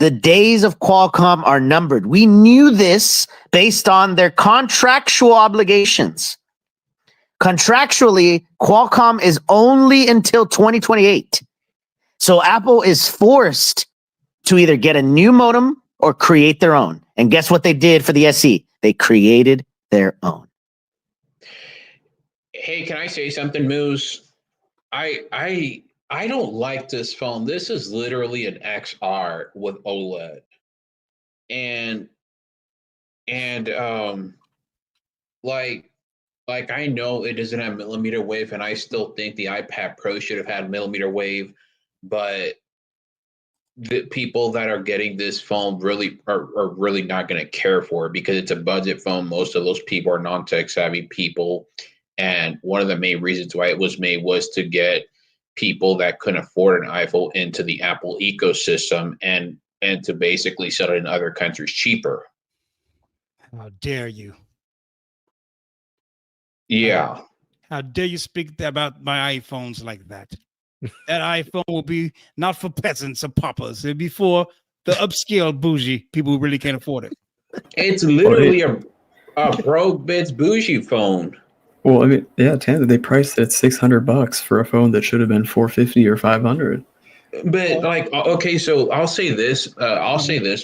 The days of Qualcomm are numbered. We knew this based on their contractual obligations. Contractually, Qualcomm is only until 2028. So Apple is forced to either get a new modem or create their own. And guess what they did for the SE? They created their own. Hey, can I say something, Moose? I don't like this phone. This is literally an XR with OLED. And like I know it doesn't have millimeter wave, and I still think the iPad Pro should have had millimeter wave, but the people that are getting this phone really are really not going to care for it because it's a budget phone. Most of those people are non-tech savvy people. And one of the main reasons why it was made was to get people that couldn't afford an iPhone into the Apple ecosystem and to basically sell it in other countries cheaper. How dare you? Yeah. How dare you speak about my iPhones like that? That iPhone will be not for peasants or paupers. It'll be for the upscale bougie people who really can't afford it. It's literally a broke bitch bougie phone. Well, I mean, yeah, Tanner, they priced it at $600 for a phone that should have been $450 or $500. But like, okay, so I'll say this,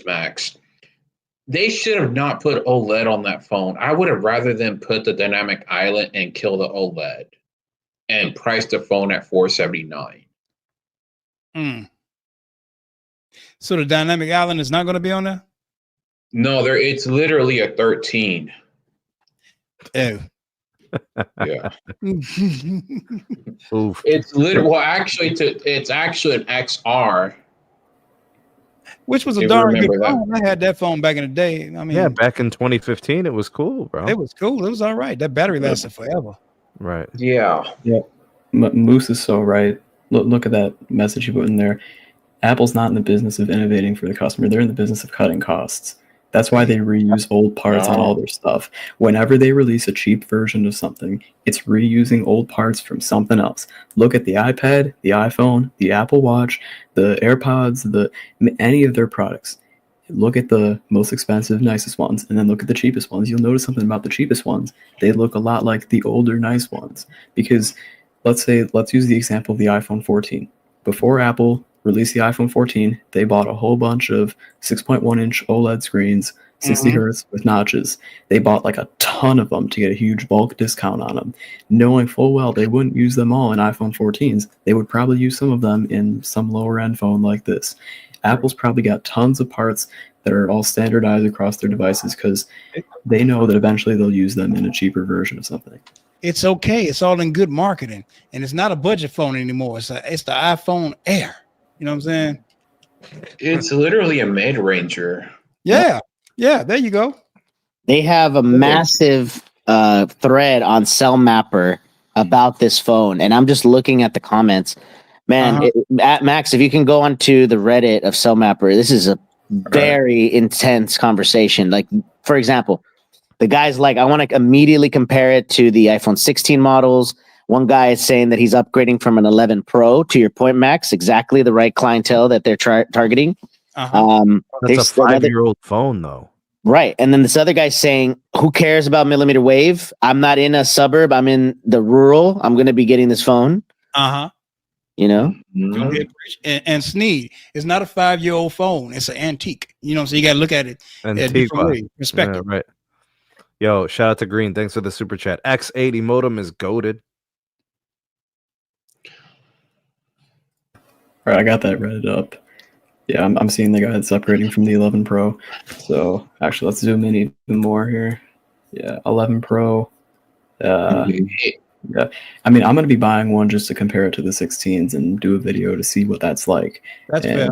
Max. They should have not put OLED on that phone. I would have rather than put the dynamic island and kill the OLED and price the phone at $479. So the dynamic island is not going to be on there? No, it's literally a 13. Oh. Yeah. Oof. It's literally it's actually an XR. Which was a darn good phone. I had that phone back in the day. I mean, yeah, back in 2015, it was cool, bro. It was cool. It was all right. That battery lasted forever. Right. Yeah. Yeah. Moose is so right. Look at that message you put in there. Apple's not in the business of innovating for the customer. They're in the business of cutting costs. That's why they reuse old parts on all their stuff. Whenever they release a cheap version of something, it's reusing old parts from something else. Look at the iPad, the iPhone, the Apple Watch, the AirPods, any of their products. Look at the most expensive, nicest ones, and then look at the cheapest ones. You'll notice something about the cheapest ones. They look a lot like the older, nice ones. Because let's use the example of the iPhone 14. Before Apple released the iPhone 14, they bought a whole bunch of 6.1-inch OLED screens, 60 hertz with notches. They bought like a ton of them to get a huge bulk discount on them, knowing full well they wouldn't use them all in iPhone 14s. They would probably use some of them in some lower-end phone like this. Apple's probably got tons of parts that are all standardized across their devices because they know that eventually they'll use them in a cheaper version of something. It's okay. It's all in good marketing. And it's not a budget phone anymore. It's the iPhone Air. You know what I'm saying? It's literally a mid-ranger. Yeah. Yeah, there you go. They have a massive thread on Cell Mapper about this phone. And I'm just looking at the comments. Man, Max, if you can go onto the Reddit of Cell Mapper, this is a very intense conversation. Like, for example, the guy's like, I want to immediately compare it to the iPhone 16 models. One guy is saying that he's upgrading from an 11 Pro. To your point, Max, exactly the right clientele that they're targeting. That's a 5-year-old phone, though. Right. And then this other guy's saying, who cares about millimeter wave? I'm not in a suburb. I'm in the rural. I'm going to be getting this phone. You know? And Sneed is not a 5-year-old phone. It's an antique. You know, so you got to look at it in a different way. Respect it. Right. Yo, shout out to Green. Thanks for the super chat. X80 modem is goated. All right, I got that Reddit up. Yeah, I'm seeing the guy that's upgrading from the 11 Pro. So actually, let's zoom in even more here. Yeah, 11 Pro. Yeah, I mean, I'm going to be buying one just to compare it to the 16s and do a video to see what that's like. That's fair.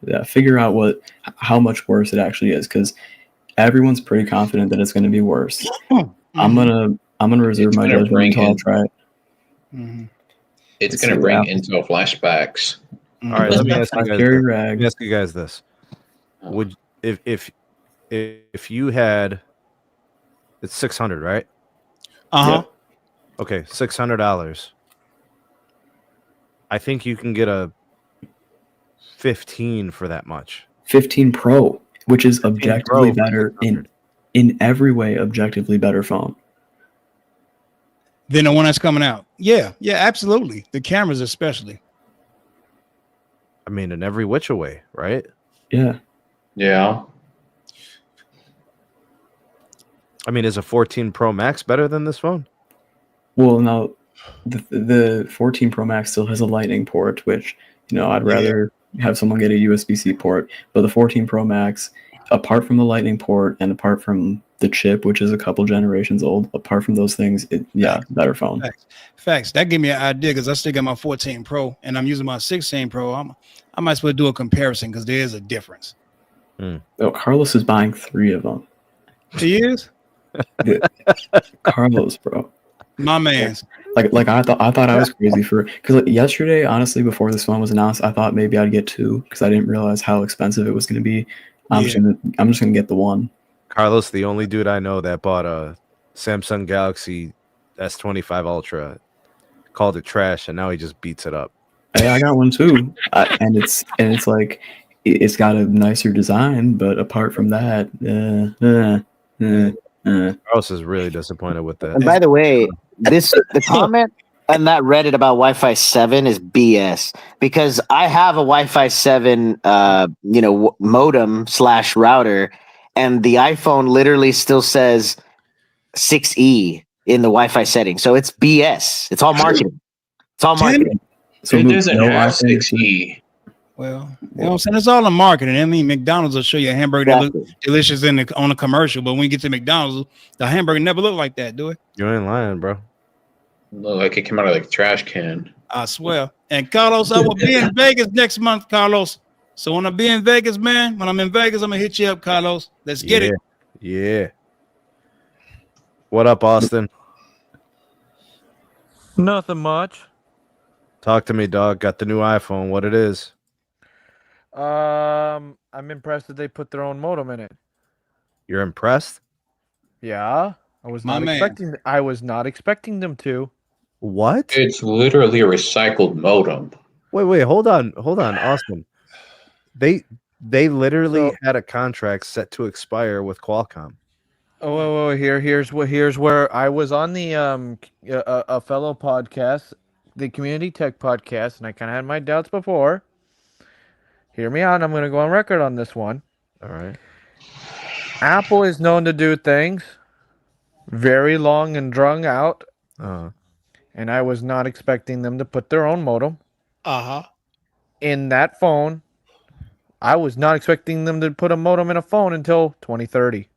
Yeah, figure out how much worse it actually is, because everyone's pretty confident that it's going to be worse. I'm gonna reserve my judgment until I try it. It's going to bring Intel flashbacks. All right, let me ask you guys this: would if you had, it's 600, right? Yeah. Okay, $600. I think you can get a 15 for that much. 15 Pro, which is 15 objectively Pro better in every way, objectively better phone than the one that's coming out. Yeah, absolutely. The cameras, especially. I mean, in every which way, right? Yeah. I mean, is a 14 Pro Max better than this phone? Well, no, the 14 Pro Max still has a Lightning port, which I'd rather have someone get a USB-C port. But the 14 Pro Max, apart from the Lightning port and apart from the chip, which is a couple generations old, apart from those things, better phone. Facts. That gave me an idea because I still got my 14 Pro and I'm using my 16 Pro. I might as well do a comparison because there is a difference. Oh, Carlos is buying 3 of them. He is? Carlos, bro. My man's. Like I thought I was crazy because yesterday, honestly, before this phone was announced, I thought maybe I'd get 2 because I didn't realize how expensive it was going to be. I'm just gonna get the one. Carlos, the only dude I know that bought a Samsung Galaxy S25 Ultra, called it trash, and now he just beats it up. Hey, I got one too, and it's like it's got a nicer design, but apart from that, Carlos is really disappointed with that. And by the way, the comment on that Reddit about Wi-Fi 7 is BS because I have a Wi-Fi 7, modem / router, and the iPhone literally still says 6E in the Wi-Fi setting. So it's BS. It's all marketing. So it doesn't have 6E. Well, you know what I'm saying? It's all in marketing. I mean, McDonald's will show you a hamburger that looks delicious on a commercial, but when you get to McDonald's, the hamburger never look like that, do it? You ain't lying, bro. Look like it came out of like a trash can. I swear. And Carlos, I will be in Vegas next month, Carlos. So when I be in Vegas, man, when I'm in Vegas, I'm gonna hit you up, Carlos. Let's get it. Yeah. What up, Austin? Nothing much. Talk to me, dog. Got the new iPhone. What it is? I'm impressed that they put their own modem in it. You're impressed? Yeah. I was not expecting them to. What? It's literally a recycled modem. Wait, hold on, Austin. They literally had a contract set to expire with Qualcomm. Oh, here's where I was on the a fellow podcast, the Community Tech podcast, and I kind of had my doubts before. Hear me out. I'm going to go on record on this one. All right. Apple is known to do things very long and drung out. And I was not expecting them to put their own modem in that phone. I was not expecting them to put a modem in a phone until 2030.